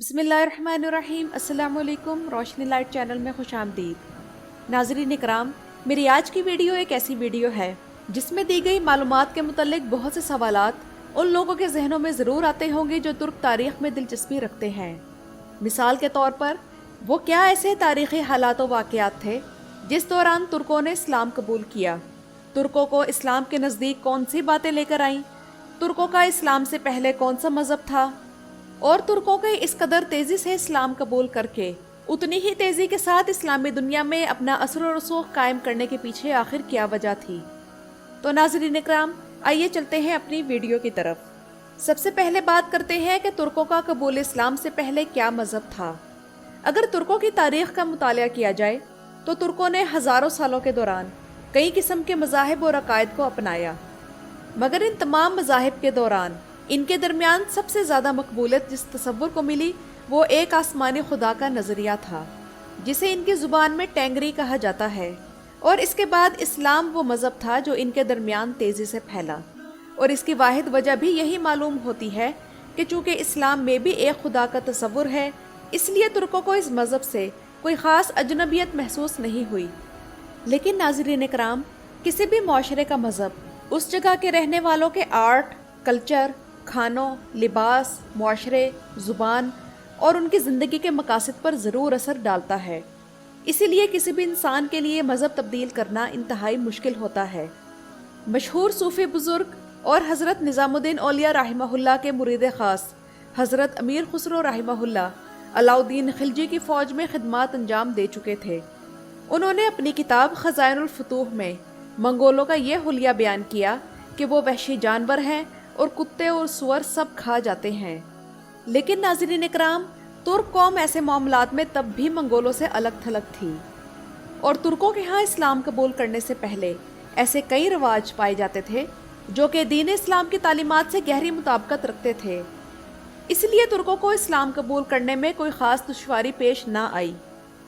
बिस्मिल्लाहिर्रहमानिर्रहीम। अस्सलाम वालेकुम। रोशनी लाइट चैनल में खुश आमदीद। नाज़रीन इकराम, मेरी आज की वीडियो एक ऐसी वीडियो है जिसमें दी गई मालूमात के मुतल्लिक बहुत से सवालात उन लोगों के जहनों में ज़रूर आते होंगे जो तुर्क तारीख़ में दिलचस्पी रखते हैं। मिसाल के तौर पर, वो क्या ऐसे तारीख़ी हालात व वाक़यात थे जिस दौरान तुर्कों ने इस्लाम कबूल किया? तुर्कों को इस्लाम के नज़दीक कौन सी बातें लेकर आईं? तुर्कों का इस्लाम से पहले कौन सा मज़हब था? और तुर्कों के इस कदर तेज़ी से इस्लाम कबूल करके उतनी ही तेज़ी के साथ इस्लामी दुनिया में अपना असर और रसूख कायम करने के पीछे आखिर क्या वजह थी? तो नाज़रीन इकराम, आइए चलते हैं अपनी वीडियो की तरफ। सबसे पहले बात करते हैं कि तुर्कों का कबूल इस्लाम से पहले क्या मज़हब था। अगर तुर्कों की तारीख़ का मुतालिया किया जाए तो तुर्कों ने हज़ारों सालों के दौरान कई किस्म के मज़ाहिब और अकायद को अपनाया, मगर इन तमाम मज़ाहिब के दौरान इनके दरमियान सबसे ज़्यादा मकबूलियत जिस तसव्वुर को मिली वो एक आसमानी खुदा का नज़रिया था, जिसे इनकी ज़ुबान में टेंगरी कहा जाता है। और इसके बाद इस्लाम वो मज़हब था जो इनके दरमियान तेज़ी से फैला। और इसकी वाहिद वजह भी यही मालूम होती है कि चूँकि इस्लाम में भी एक खुदा का तसव्वुर है, इसलिए तुर्कों को इस मज़हब से कोई ख़ास अजनबियत महसूस नहीं हुई। लेकिन नाज़रीन इकराम, किसी भी माशरे का मज़हब उस जगह के रहने वालों के आर्ट, कल्चर, खानों, लिबास, मुआशरे, ज़ुबान और उनकी ज़िंदगी के मकासद पर ज़रूर असर डालता है। इसीलिए किसी भी इंसान के लिए मज़हब तब्दील करना इंतहाई मुश्किल होता है। मशहूर सूफ़ी बुज़ुर्ग और हज़रत निज़ामुद्दीन औलिया रहमहुल्लाह के मुरीद ख़ास हज़रत अमीर खुसरो रहमहुल्लाह अलाउद्दीन खिलजी की फ़ौज में खिदमात अंजाम दे चुके थे। उन्होंने अपनी किताब ख़ज़ाइनुल फुतूह में मंगोलों का ये हुलिया बयान किया कि वो वहशी जानवर हैं और कुत्ते और सुअर सब खा जाते हैं। लेकिन नाज़रीन इकराम, तुर्क कौम ऐसे मामलात में तब भी मंगोलों से अलग थलग थी। और तुर्कों के यहाँ इस्लाम कबूल करने से पहले ऐसे कई रिवाज पाए जाते थे जो कि दीन इस्लाम की तालीमात से गहरी मुताबिकत रखते थे। इसलिए तुर्कों को इस्लाम कबूल करने में कोई ख़ास दुश्वारी पेश ना आई।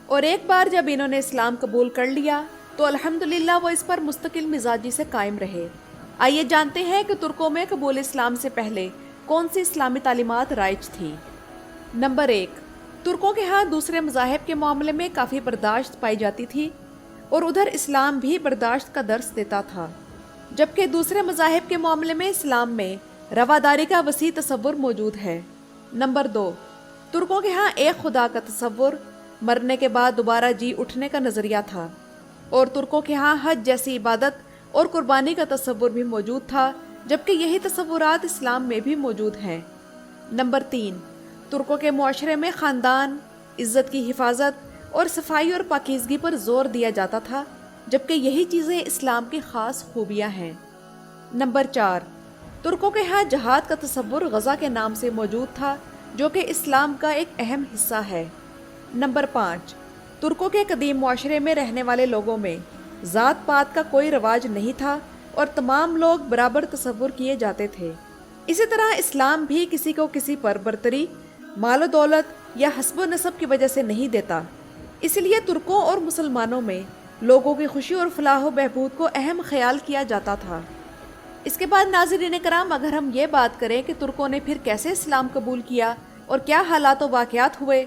और एक बार जब इन्होंने इस्लाम कबूल कर लिया तो अल्हम्दुलिल्लाह वो इस पर मुस्तकिल मिजाजी से कायम रहे। आइए जानते हैं कि तुर्कों में कबूल इस्लाम से पहले कौन सी इस्लामी तालीमात राइज थी। नंबर 1, तुर्कों के यहाँ दूसरे मज़ाहिब के मामले में काफ़ी बर्दाश्त पाई जाती थी और उधर इस्लाम भी बर्दाश्त का दर्स देता था, जबकि दूसरे मज़ाहिब के मामले में इस्लाम में रवादारी का वसी तसव्वुर मौजूद है। नंबर 2, तुर्कों के यहाँ एक खुदा का तसव्वुर, मरने के बाद दोबारा जी उठने का नज़रिया था। और तुर्कों के यहाँ हज जैसी इबादत और कुर्बानी का तसव्वुर भी मौजूद था, जबकि यही तसव्वुरात इस्लाम में भी मौजूद हैं। नंबर 3, तुर्कों के मुआशरे में ख़ानदान, इज़्ज़त की हिफाजत और सफाई और पाकीज़गी पर ज़ोर दिया जाता था, जबकि यही चीज़ें इस्लाम की ख़ास खूबियाँ हैं। नंबर 4, तुर्कों के यहाँ जहाद का तसव्वुर गज़ा के नाम से मौजूद था, जो कि इस्लाम का एक अहम हिस्सा है। नंबर 5, तुर्कों के कदीम मुआशरे में रहने वाले लोगों में ज़ात पात का कोई रवाज नहीं था और तमाम लोग बराबर तसव्वुर किए जाते थे। इसी तरह इस्लाम भी किसी को किसी पर बरतरी, मालो दौलत या हस्ब नसब की वजह से नहीं देता। इसलिए तुर्कों और मुसलमानों में लोगों की खुशी और फलाह बहबूद को अहम ख्याल किया जाता था। इसके बाद नाज़रीन कराम, अगर हम ये बात करें कि तुर्कों ने फिर कैसे इस्लाम कबूल किया और क्या हालात व वाक़यात हुए,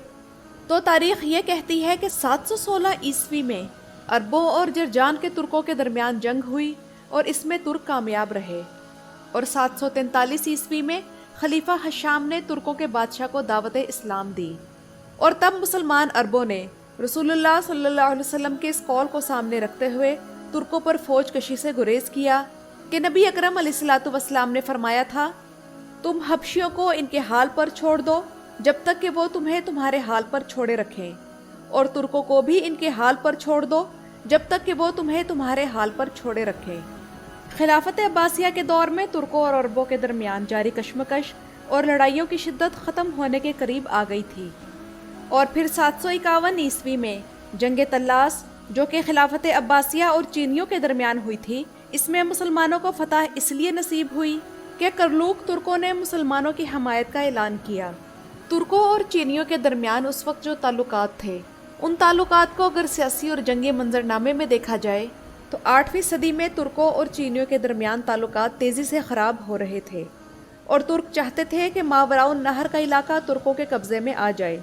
तो तारीख़ ये कहती है कि 716 ईस्वी में अरबों और जरजान के तुर्कों के दरमियान जंग हुई और इसमें तुर्क कामयाब रहे। और 743 ईस्वी में खलीफा हशाम ने तुर्कों के बादशाह को दावत इस्लाम दी। और तब मुसलमान अरबों ने रसूलुल्लाह सल्लल्लाहु अलैहि वसल्लम के इस कौल को सामने रखते हुए तुर्कों पर फौज कशी से गुरेज किया कि नबी अकरम अलैहिस्सलातु वस्सलाम ने फरमाया था, तुम हबशियों को इनके हाल पर छोड़ दो जब तक कि वो तुम्हें तुम्हारे हाल पर छोड़े रखें, और तुर्कों को भी इनके हाल पर छोड़ दो जब तक कि वो तुम्हें तुम्हारे हाल पर छोड़े रखें। खिलाफत अब्बासिया के दौर में तुर्कों और अरबों के दरमियान जारी कशमकश और लड़ाइयों की शिद्दत ख़त्म होने के करीब आ गई थी। और फिर 751 ईस्वी में जंग तल्लास, जो कि खिलाफत अब्बासिया और चीनियों के दरमियान हुई थी, इसमें मुसलमानों को फतह इसलिए नसीब हुई कि करलूक तुर्कों ने मुसलमानों की हमायत का ऐलान किया। तुर्कों और चीनियों के दरमियान उस वक्त जो ताल्लुकात थे, उन ताल्लुकात को अगर सियासी और जंगी मंजरनामे में देखा जाए तो 8वीं सदी में तुर्कों और चीनियों के दरमियान ताल्लुकात तेज़ी से ख़राब हो रहे थे। और तुर्क चाहते थे कि मावराउन नहर का इलाका तुर्कों के कब्जे में आ जाए।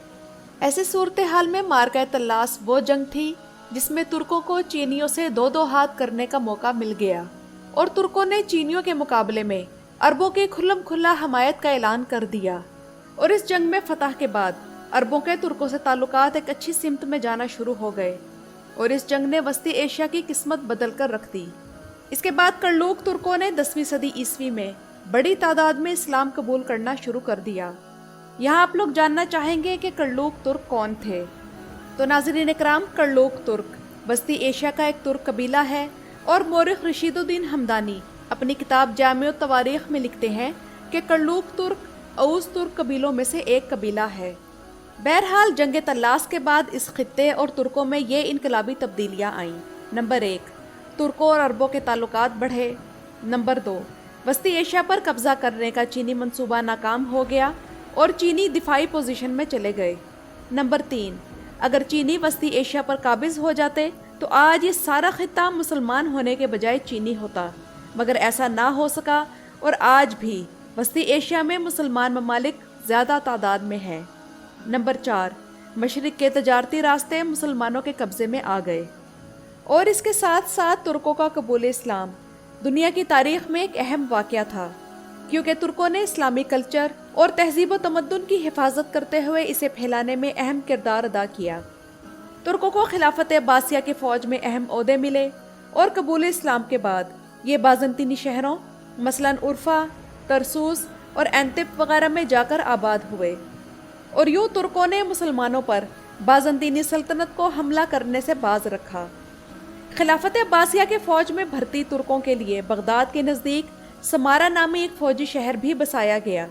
ऐसे सूरत हाल में मार्का तल्लास वो जंग थी जिसमें तुर्कों को चीनियों से दो दो हाथ करने का मौका मिल गया और तुर्कों ने चीनियों के मुकाबले में अरबों की खुल्लम खुल्ला हमायत का ऐलान कर दिया। और इस जंग में फतह के बाद अरबों के तुर्कों से ताल्लुकात एक अच्छी सिमत में जाना शुरू हो गए और इस जंग ने वस्ती एशिया की किस्मत बदल कर रख दी। इसके बाद करलूक तुर्कों ने 10वीं सदी ईस्वी में बड़ी तादाद में इस्लाम कबूल करना शुरू कर दिया। यहाँ आप लोग जानना चाहेंगे कि करलूक तुर्क कौन थे। तो नाज़रीन इकराम, करलूक तुर्क वस्ती एशिया का एक तुर्क कबीला है और मौरिख रशीदुद्दीन हमदानी अपनी किताब जामिउत तवारीख में लिखते हैं कि करलूक तुर्क औस तुर्क कबीलों में से एक कबीला है। बहरहाल जंग तल्लास के बाद इस खित्ते और तुर्कों में ये इनकलाबी तब्दीलियाँ आईं। नंबर 1, तुर्कों और अरबों के ताल्लुकात बढ़े। नंबर 2, वस्ती एशिया पर कब्जा करने का चीनी मंसूबा नाकाम हो गया और चीनी दिफाई पोजीशन में चले गए। नंबर 3, अगर चीनी वस्ती एशिया पर काबिज हो जाते तो आज ये सारा खित्ता मुसलमान होने के बजाय चीनी होता, मगर ऐसा ना हो सका और आज भी वस्ती एशिया में मुसलमान ममालिक ज़्यादा तादाद में हैं। नंबर 4, मशरिक के तजारती रास्ते मुसलमानों के कब्ज़े में आ गए और इसके साथ साथ तुर्कों का कबूल इस्लाम दुनिया की तारीख में एक अहम वाक़या था, क्योंकि तुर्कों ने इस्लामी कल्चर और तहजीब व तमद्दुन की हिफाजत करते हुए इसे फैलाने में अहम किरदार अदा किया। तुर्कों को खिलाफत अब्बासिया की फ़ौज में अहम ओहदे मिले और कबूल इस्लाम के बाद ये बाज़ंतीनी शहरों मसलन उर्फा, तरसूस और एंतिप वगैरह में जाकर आबाद हुए और यूँ तुर्कों ने मुसलमानों पर बाज़ंतीनी सल्तनत को हमला करने से बाज रखा। खिलाफत अब्बासिया के फ़ौज में भर्ती तुर्कों के लिए बगदाद के नज़दीक समारा नामी एक फ़ौजी शहर भी बसाया गया,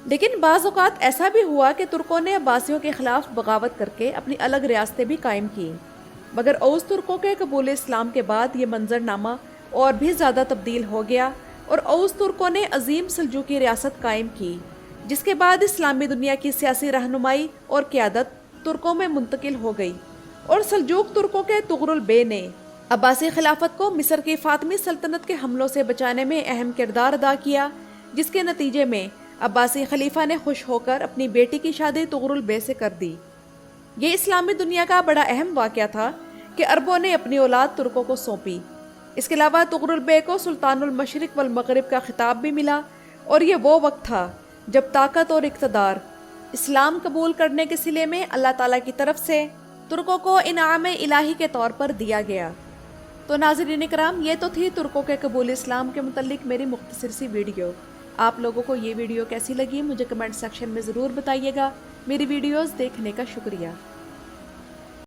लेकिन बाज़ औक़ात ऐसा भी हुआ कि तुर्कों ने अब्बासियों के ख़िलाफ़ बगावत करके अपनी अलग रियासतें भी कायम की, मगर औस तुर्कों के कबूल इस्लाम के बाद ये मंजरनामा और भी ज़्यादा तब्दील हो गया और औस तुर्कों ने अजीम सल्जूकी रियासत कायम की, जिसके बाद इस्लामी दुनिया की सियासी रहनुमाई और क़यादत तुर्कों में मुंतकिल हो गई और सल्जूक तुर्कों के तुगरुल बे ने अब्बासी खिलाफत को मिस्र की फ़ातिमी सल्तनत के हमलों से बचाने में अहम किरदार अदा किया, जिसके नतीजे में अब्बासी खलीफा ने खुश होकर अपनी बेटी की शादी तुगरुल बे से कर दी। ये इस्लामी दुनिया का बड़ा अहम वाक़या था कि अरबों ने अपनी औलाद तुर्कों को सौंपी। इसके अलावा तुगरुल बे को सुल्तानुल मशरिक वल मगरिब का खिताब भी मिला और ये वो वक्त था जब ताकत और इक़्तिदार इस्लाम कबूल करने के सिले में अल्लाह ताला की तरफ से तुर्कों को इनाम इलाही के तौर पर दिया गया। तो नाज़रीन इकराम, ये तो थी तुर्कों के कबूल इस्लाम के मुतल्लिक मेरी मुख्तसर सी वीडियो। आप लोगों को ये वीडियो कैसी लगी मुझे कमेंट सेक्शन में ज़रूर बताइएगा। मेरी वीडियोज़ देखने का शुक्रिया।